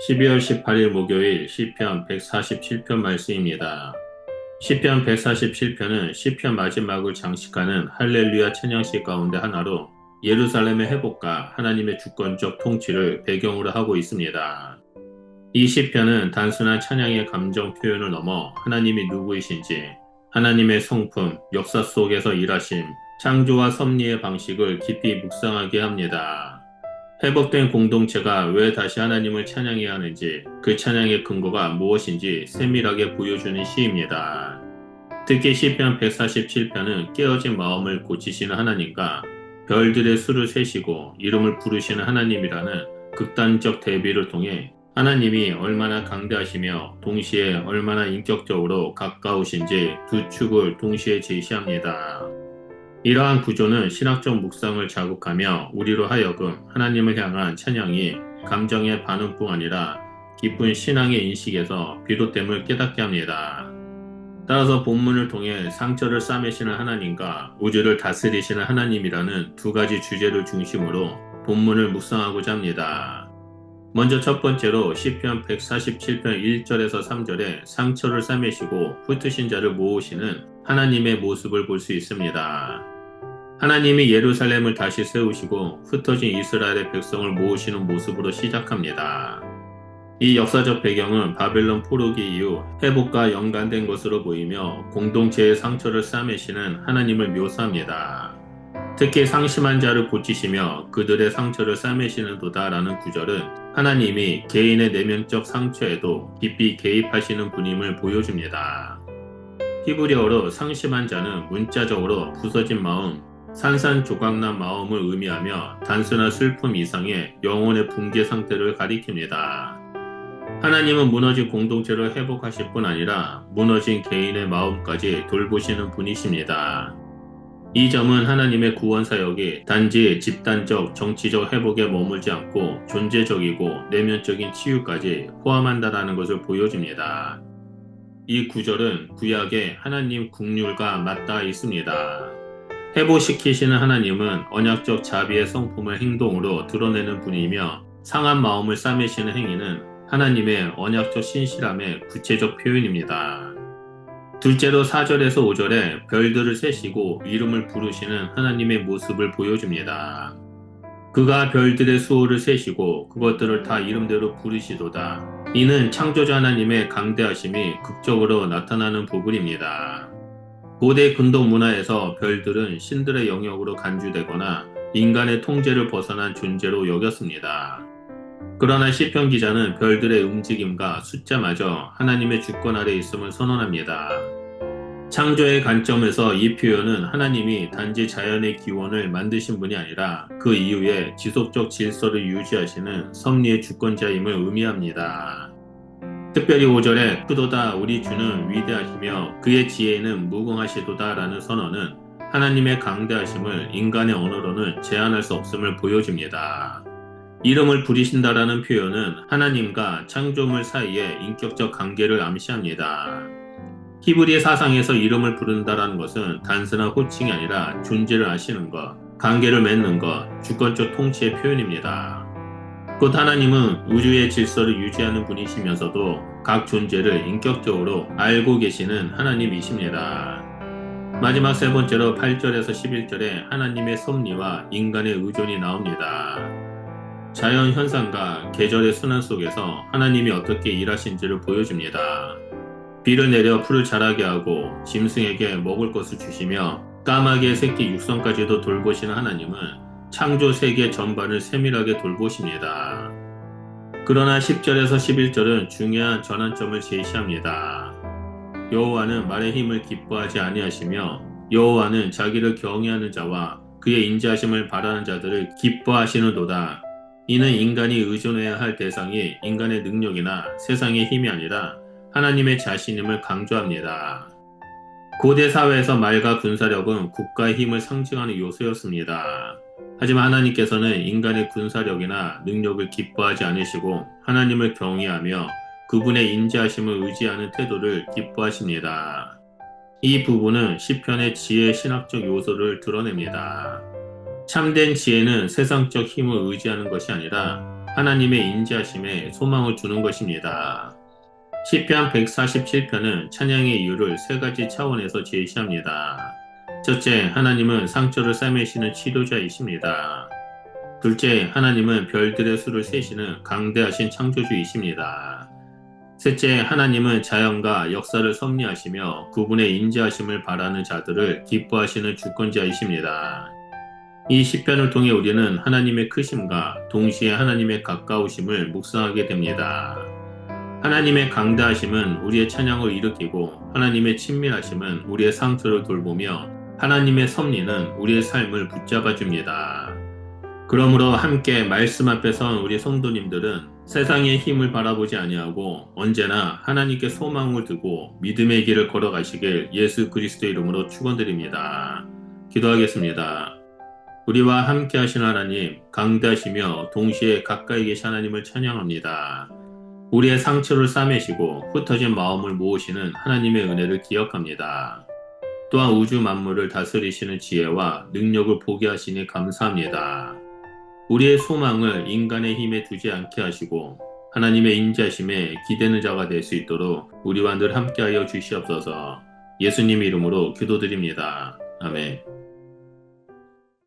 12월 18일 목요일 시편 147편 말씀입니다. 시편 147편은 시편 마지막을 장식하는 할렐루야 찬양시 가운데 하나로 예루살렘의 회복과 하나님의 주권적 통치를 배경으로 하고 있습니다. 이 시편은 단순한 찬양의 감정 표현을 넘어 하나님이 누구이신지, 하나님의 성품, 역사 속에서 일하심, 창조와 섭리의 방식을 깊이 묵상하게 합니다. 회복된 공동체가 왜 다시 하나님을 찬양해야 하는지, 그 찬양의 근거가 무엇인지 세밀하게 보여주는 시입니다. 특히 시편 147편은 깨어진 마음을 고치시는 하나님과 별들의 수를 세시고 이름을 부르시는 하나님이라는 극단적 대비를 통해 하나님이 얼마나 강대하시며 동시에 얼마나 인격적으로 가까우신지 두 축을 동시에 제시합니다. 이러한 구조는 신학적 묵상을 자극하며 우리로 하여금 하나님을 향한 찬양이 감정의 반응뿐 아니라 깊은 신앙의 인식에서 비롯됨을 깨닫게 합니다. 따라서 본문을 통해 상처를 싸매시는 하나님과 우주를 다스리시는 하나님이라는 두 가지 주제를 중심으로 본문을 묵상하고자 합니다. 먼저 첫 번째로 시편 147편 1절에서 3절에 상처를 싸매시고 흩으신 자를 모으시는 하나님의 모습을 볼 수 있습니다. 하나님이 예루살렘을 다시 세우시고 흩어진 이스라엘의 백성을 모으시는 모습으로 시작합니다. 이 역사적 배경은 바벨론 포로기 이후 회복과 연관된 것으로 보이며 공동체의 상처를 싸매시는 하나님을 묘사합니다. 특히 상심한 자를 고치시며 그들의 상처를 싸매시는도다라는 구절은 하나님이 개인의 내면적 상처에도 깊이 개입하시는 분임을 보여줍니다. 히브리어로 상심한 자는 문자적으로 부서진 마음, 산산조각난 마음을 의미하며 단순한 슬픔 이상의 영혼의 붕괴 상태를 가리킵니다. 하나님은 무너진 공동체를 회복하실 뿐 아니라 무너진 개인의 마음까지 돌보시는 분이십니다. 이 점은 하나님의 구원 사역이 단지 집단적 정치적 회복에 머물지 않고 존재적이고 내면적인 치유까지 포함한다는 것을 보여줍니다. 이 구절은 구약의 하나님 국률과 맞닿아 있습니다. 회복시키시는 하나님은 언약적 자비의 성품을 행동으로 드러내는 분이며 상한 마음을 싸매시는 행위는 하나님의 언약적 신실함의 구체적 표현입니다. 둘째로 4절에서 5절에 별들을 세시고 이름을 부르시는 하나님의 모습을 보여줍니다. 그가 별들의 수호를 세시고 그것들을 다 이름대로 부르시도다. 이는 창조자 하나님의 강대하심이 극적으로 나타나는 부분입니다. 고대 근동 문화에서 별들은 신들의 영역으로 간주되거나 인간의 통제를 벗어난 존재로 여겼습니다. 그러나 시편 기자는 별들의 움직임과 숫자마저 하나님의 주권 아래 있음을 선언합니다. 창조의 관점에서 이 표현은 하나님이 단지 자연의 기원을 만드신 분이 아니라 그 이후에 지속적 질서를 유지하시는 섭리의 주권자임을 의미합니다. 특별히 5절에 크도다 우리 주는 위대하시며 그의 지혜는 무궁하시도다 라는 선언은 하나님의 강대하심을 인간의 언어로는 제한할 수 없음을 보여줍니다. 이름을 부리신다라는 표현은 하나님과 창조물 사이의 인격적 관계를 암시합니다. 히브리 사상에서 이름을 부른다라는 것은 단순한 호칭이 아니라 존재를 아시는 것, 관계를 맺는 것, 주권적 통치의 표현입니다. 곧 하나님은 우주의 질서를 유지하는 분이시면서도 각 존재를 인격적으로 알고 계시는 하나님이십니다. 마지막 세 번째로 8절에서 11절에 하나님의 섭리와 인간의 의존이 나옵니다. 자연 현상과 계절의 순환 속에서 하나님이 어떻게 일하신지를 보여줍니다. 비를 내려 풀을 자라게 하고 짐승에게 먹을 것을 주시며 까마귀의 새끼 육성까지도 돌보시는 하나님은 창조 세계 전반을 세밀하게 돌보십니다. 그러나 10절에서 11절은 중요한 전환점을 제시합니다. 여호와는 말의 힘을 기뻐하지 아니하시며 여호와는 자기를 경외하는 자와 그의 인자하심을 바라는 자들을 기뻐하시는도다. 이는 인간이 의존해야 할 대상이 인간의 능력이나 세상의 힘이 아니라 하나님의 자신임을 강조합니다. 고대 사회에서 말과 군사력은 국가의 힘을 상징하는 요소였습니다. 하지만 하나님께서는 인간의 군사력이나 능력을 기뻐하지 않으시고 하나님을 경외하며 그분의 인자하심을 의지하는 태도를 기뻐하십니다. 이 부분은 시편의 지혜 신학적 요소를 드러냅니다. 참된 지혜는 세상적 힘을 의지하는 것이 아니라 하나님의 인자심에 소망을 두는 것입니다. 시편 147편은 찬양의 이유를 세 가지 차원에서 제시합니다. 첫째, 하나님은 상처를 싸매시는 치료자이십니다. 둘째, 하나님은 별들의 수를 세시는 강대하신 창조주이십니다. 셋째, 하나님은 자연과 역사를 섭리하시며 그분의 인자하심을 바라는 자들을 기뻐하시는 주권자이십니다. 이 시편을 통해 우리는 하나님의 크심과 동시에 하나님의 가까우심을 묵상하게 됩니다. 하나님의 강다하심은 우리의 찬양을 일으키고 하나님의 친밀하심은 우리의 상처를 돌보며 하나님의 섭리는 우리의 삶을 붙잡아 줍니다. 그러므로 함께 말씀 앞에 선 우리 성도님들은 세상의 힘을 바라보지 아니하고 언제나 하나님께 소망을 두고 믿음의 길을 걸어가시길 예수 그리스도의 이름으로 축원드립니다. 기도하겠습니다. 우리와 함께 하신 하나님, 강대하시며 동시에 가까이 계신 하나님을 찬양합니다. 우리의 상처를 싸매시고 흩어진 마음을 모으시는 하나님의 은혜를 기억합니다. 또한 우주 만물을 다스리시는 지혜와 능력을 보게 하시니 감사합니다. 우리의 소망을 인간의 힘에 두지 않게 하시고 하나님의 인자심에 기대는 자가 될 수 있도록 우리와 늘 함께하여 주시옵소서. 예수님 이름으로 기도드립니다. 아멘.